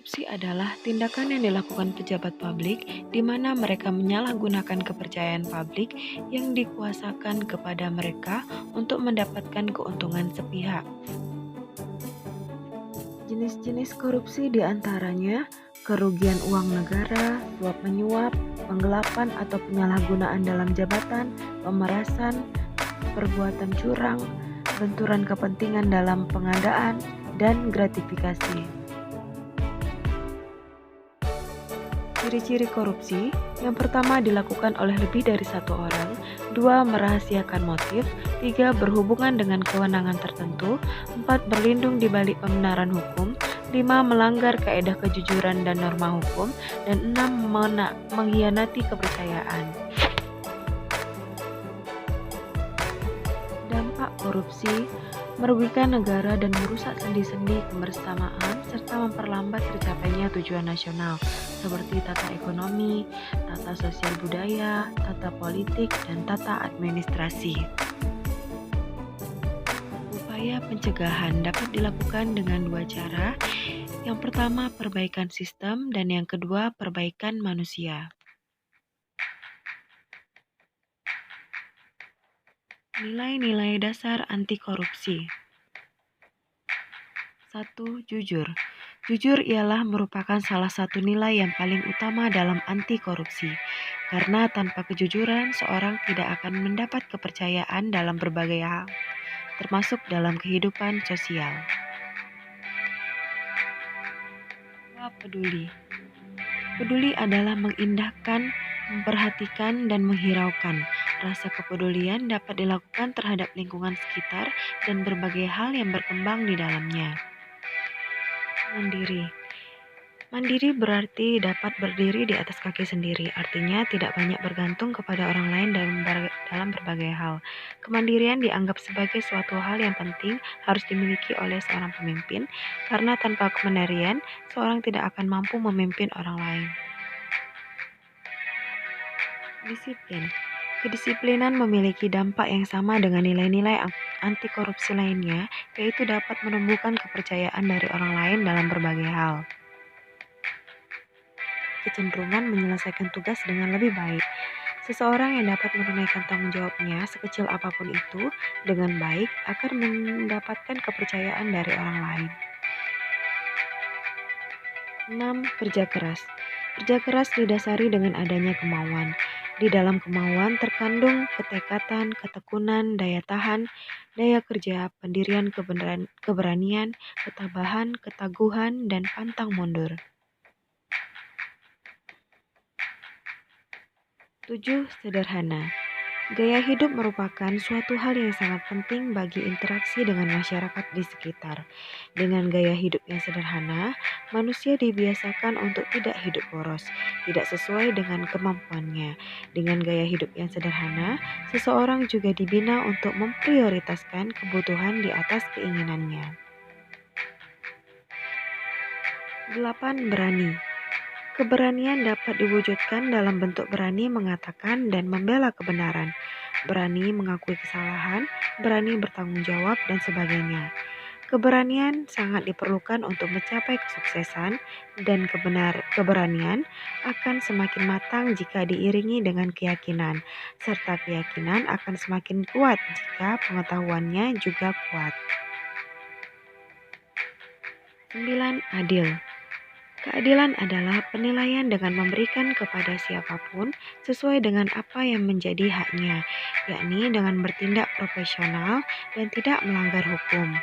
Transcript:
Korupsi adalah tindakan yang dilakukan pejabat publik di mana mereka menyalahgunakan kepercayaan publik yang dikuasakan kepada mereka untuk mendapatkan keuntungan sepihak. Jenis-jenis korupsi diantaranya kerugian uang negara, suap-menyuap, penggelapan atau penyalahgunaan dalam jabatan, pemerasan, perbuatan curang, benturan kepentingan dalam pengadaan, dan gratifikasi. Ciri-ciri korupsi, yang pertama dilakukan oleh lebih dari satu orang, dua merahasiakan motif, tiga berhubungan dengan kewenangan tertentu, empat berlindung di balik pembenaran hukum, lima melanggar kaedah kejujuran dan norma hukum, dan enam mengkhianati kepercayaan. Dampak korupsi merugikan negara dan merusak sendi-sendi kebersamaan serta memperlambat tercapainya tujuan nasional seperti tata ekonomi, tata sosial budaya, tata politik, dan tata administrasi. Upaya pencegahan dapat dilakukan dengan dua cara. Yang pertama, perbaikan sistem, dan yang kedua, perbaikan manusia. Nilai-nilai dasar anti korupsi. 1. Jujur. Jujur ialah merupakan salah satu nilai yang paling utama dalam anti korupsi. Karena tanpa kejujuran, seorang tidak akan mendapat kepercayaan dalam berbagai hal, termasuk dalam kehidupan sosial. 2. Peduli. Peduli adalah mengindahkan, memperhatikan, dan menghiraukan. Rasa kepedulian dapat dilakukan terhadap lingkungan sekitar dan berbagai hal yang berkembang di dalamnya. Mandiri. Mandiri berarti dapat berdiri di atas kaki sendiri, artinya tidak banyak bergantung kepada orang lain dalam berbagai hal. Kemandirian dianggap sebagai suatu hal yang penting harus dimiliki oleh seorang pemimpin, karena tanpa kemandirian, seorang tidak akan mampu memimpin orang lain. Disiplin. Kedisiplinan memiliki dampak yang sama dengan nilai-nilai anti korupsi lainnya, yaitu dapat menumbuhkan kepercayaan dari orang lain dalam berbagai hal. Kecenderungan menyelesaikan tugas dengan lebih baik. Seseorang yang dapat menunaikan tanggung jawabnya sekecil apapun itu dengan baik akan mendapatkan kepercayaan dari orang lain. 6. Kerja keras. Kerja keras didasari dengan adanya kemauan. Di dalam kemauan terkandung ketekatan, ketekunan, daya tahan, daya kerja, pendirian keberanian, ketabahan, ketaguhan, dan pantang mundur. 7. Sederhana. Gaya hidup merupakan suatu hal yang sangat penting bagi interaksi dengan masyarakat di sekitar. Dengan gaya hidup yang sederhana, manusia dibiasakan untuk tidak hidup boros, tidak sesuai dengan kemampuannya. Dengan gaya hidup yang sederhana, seseorang juga dibina untuk memprioritaskan kebutuhan di atas keinginannya. 8. Berani. Keberanian dapat diwujudkan dalam bentuk berani mengatakan dan membela kebenaran, berani mengakui kesalahan, berani bertanggung jawab, dan sebagainya. Keberanian sangat diperlukan untuk mencapai kesuksesan, dan keberanian akan semakin matang jika diiringi dengan keyakinan, serta keyakinan akan semakin kuat jika pengetahuannya juga kuat. 9. Adil. Keadilan adalah penilaian dengan memberikan kepada siapapun sesuai dengan apa yang menjadi haknya, yakni dengan bertindak profesional dan tidak melanggar hukum.